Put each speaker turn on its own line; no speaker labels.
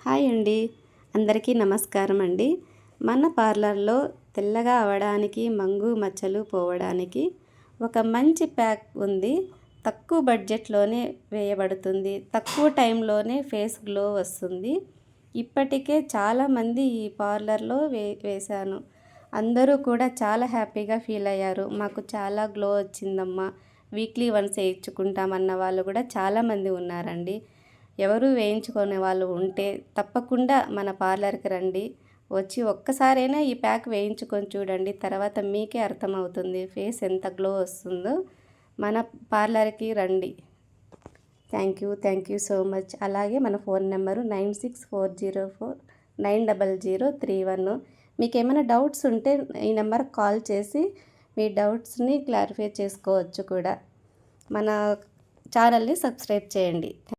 Hi అండి, అందరికీ నమస్కారం అండి. మన పార్లర్లో తెల్లగా అవ్వడానికి, మంగు మచ్చలు పోవడానికి ఒక మంచి ప్యాక్ ఉంది. తక్కువ బడ్జెట్లోనే వేయబడుతుంది, తక్కువ టైంలోనే ఫేస్ గ్లో వస్తుంది. ఇప్పటికే చాలామంది ఈ పార్లర్లో వేశాను. అందరూ కూడా చాలా హ్యాపీగా ఫీల్ అయ్యారు. మాకు చాలా గ్లో వచ్చిందమ్మా, వీక్లీ వన్స్ వేయించుకుంటామన్న వాళ్ళు కూడా చాలామంది ఉన్నారండి. ఎవరు వేయించుకునే వాళ్ళు ఉంటే తప్పకుండా మన పార్లర్కి రండి. వచ్చి ఒక్కసారైనా ఈ ప్యాక్ వేయించుకొని చూడండి. తర్వాత మీకే అర్థమవుతుంది ఫేస్ ఎంత గ్లో వస్తుందో. మన పార్లర్కి రండి. Thank you so much. అలాగే మన ఫోన్ నెంబరు 9640490031. మీకు ఏమైనా డౌట్స్ ఉంటే ఈ నెంబర్కి కాల్ చేసి మీ డౌట్స్ని క్లారిఫై చేసుకోవచ్చు కూడా. మన ఛానల్ని సబ్స్క్రైబ్ చేయండి.